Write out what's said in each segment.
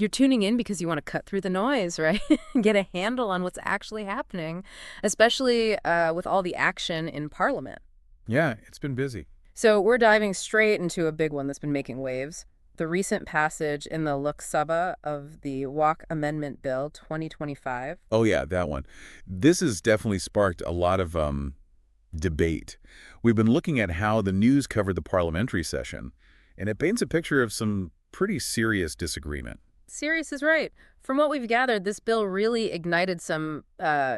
You're tuning in because you want to cut through the noise, right? Get a handle on what's actually happening, especially with all the action in Parliament. Yeah, it's been busy. So we're diving straight into a big one that's been making waves. The recent passage in the Lok Sabha of the Waqf Amendment Bill 2025. Oh yeah, that one. This has definitely sparked a lot of debate. We've been looking at how the news covered the parliamentary session, and it paints a picture of some pretty serious disagreement. Sirius is right. From what we've gathered, this bill really ignited some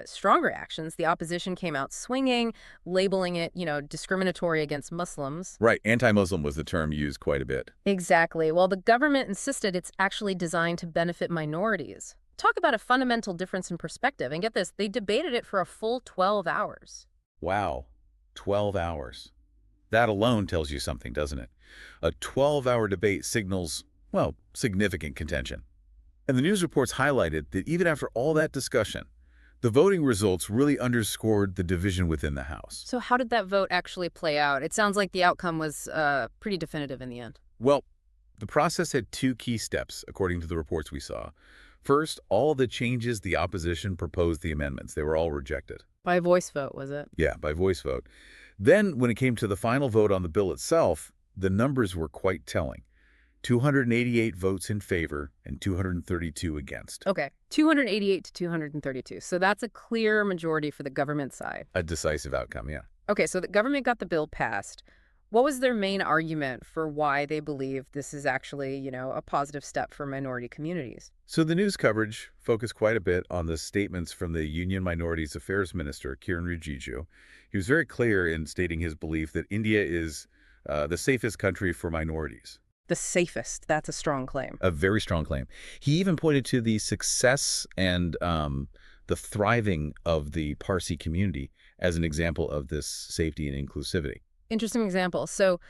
stronger actions. The opposition came out swinging, labeling it, discriminatory against Muslims. Right, anti-Muslim was the term used quite a bit. Exactly. Well, the government insisted it's actually designed to benefit minorities. Talk about a fundamental difference in perspective. And get this, they debated it for a full 12 hours. Wow, 12 hours. That alone tells you something, doesn't it? A 12-hour debate signals, well, significant contention. And the news reports highlighted that even after all that discussion, the voting results really underscored the division within the House. So how did that vote actually play out? It sounds like the outcome was pretty definitive in the end. Well, the process had two key steps, according to the reports we saw. First, all the changes the opposition proposed the amendments. They were all rejected. By voice vote, was it? Yeah, by voice vote. Then, when it came to the final vote on the bill itself, the numbers were quite telling. 288 votes in favor and 232 against. Okay, 288 to 232. So that's a clear majority for the government side. A decisive outcome, yeah. Okay, so the government got the bill passed. What was their main argument for why they believe this is actually, a positive step for minority communities? So the news coverage focused quite a bit on the statements from the Union Minorities Affairs Minister, Kiren Rijiju. He was very clear in stating his belief that India is the safest country for minorities. The safest. That's a strong claim. A very strong claim. He even pointed to the success and the thriving of the Parsi community as an example of this safety and inclusivity. Interesting example. So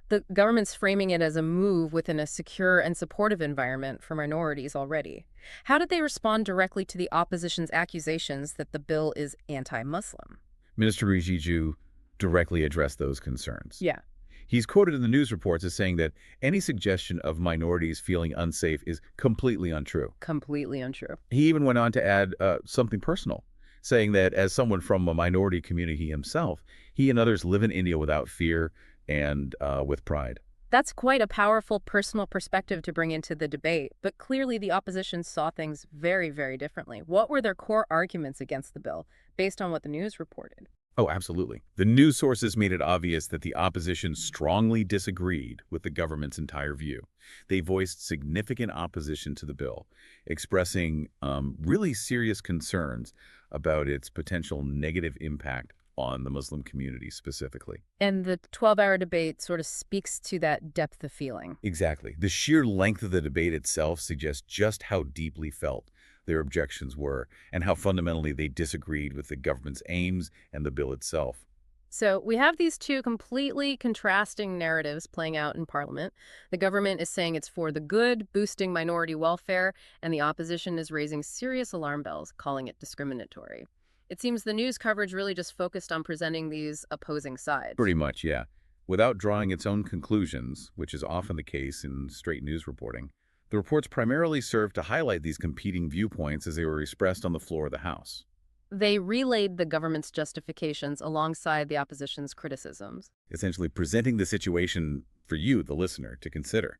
the government's framing it as a move within a secure and supportive environment for minorities already. How did they respond directly to the opposition's accusations that the bill is anti-Muslim? Minister Rijiju directly addressed those concerns. Yeah. He's quoted in the news reports as saying that any suggestion of minorities feeling unsafe is completely untrue. Completely untrue. He even went on to add something personal, saying that as someone from a minority community himself, he and others live in India without fear and with pride. That's quite a powerful personal perspective to bring into the debate, but clearly the opposition saw things very, very differently. What were their core arguments against the bill, based on what the news reported? Oh, absolutely. The news sources made it obvious that the opposition strongly disagreed with the government's entire view. They voiced significant opposition to the bill, expressing really serious concerns about its potential negative impact on the Muslim community specifically. And the 12-hour debate sort of speaks to that depth of feeling. Exactly. The sheer length of the debate itself suggests just how deeply felt their objections were and how fundamentally they disagreed with the government's aims and the bill itself. So we have these two completely contrasting narratives playing out in Parliament. The government is saying it's for the good, boosting minority welfare, and the opposition is raising serious alarm bells, calling it discriminatory. It seems the news coverage really just focused on presenting these opposing sides. Pretty much, yeah. Without drawing its own conclusions, which is often the case in straight news reporting, the reports primarily served to highlight these competing viewpoints as they were expressed on the floor of the House. They relayed the government's justifications alongside the opposition's criticisms. Essentially presenting the situation for you, the listener, to consider,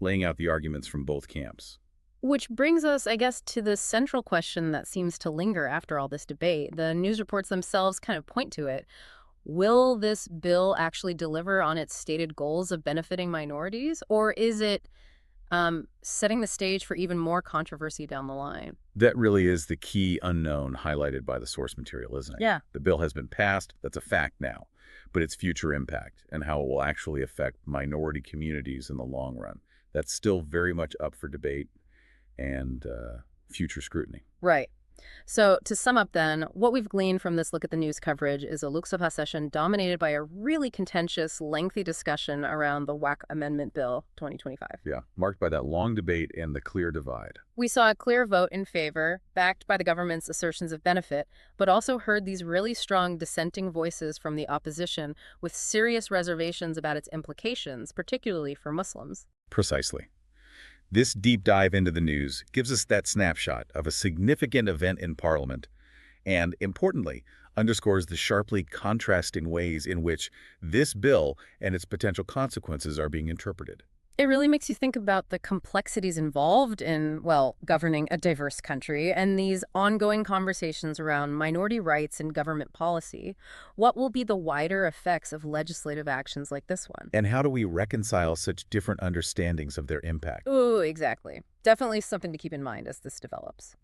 laying out the arguments from both camps. Which brings us, I guess, to the central question that seems to linger after all this debate. The news reports themselves kind of point to it. Will this bill actually deliver on its stated goals of benefiting minorities, or is it setting the stage for even more controversy down the line? That really is the key unknown highlighted by the source material, isn't it? Yeah. The bill has been passed. That's a fact now. But its future impact and how it will actually affect minority communities in the long run, that's still very much up for debate and future scrutiny. Right. So to sum up then, what we've gleaned from this look at the news coverage is a Lok Sabha session dominated by a really contentious, lengthy discussion around the Waqf Amendment Bill 2025. Yeah, marked by that long debate and the clear divide. We saw a clear vote in favor, backed by the government's assertions of benefit, but also heard these really strong dissenting voices from the opposition with serious reservations about its implications, particularly for Muslims. Precisely. This deep dive into the news gives us that snapshot of a significant event in Parliament and, importantly, underscores the sharply contrasting ways in which this bill and its potential consequences are being interpreted. It really makes you think about the complexities involved in, well, governing a diverse country and these ongoing conversations around minority rights and government policy. What will be the wider effects of legislative actions like this one? And how do we reconcile such different understandings of their impact? Ooh, exactly. Definitely something to keep in mind as this develops.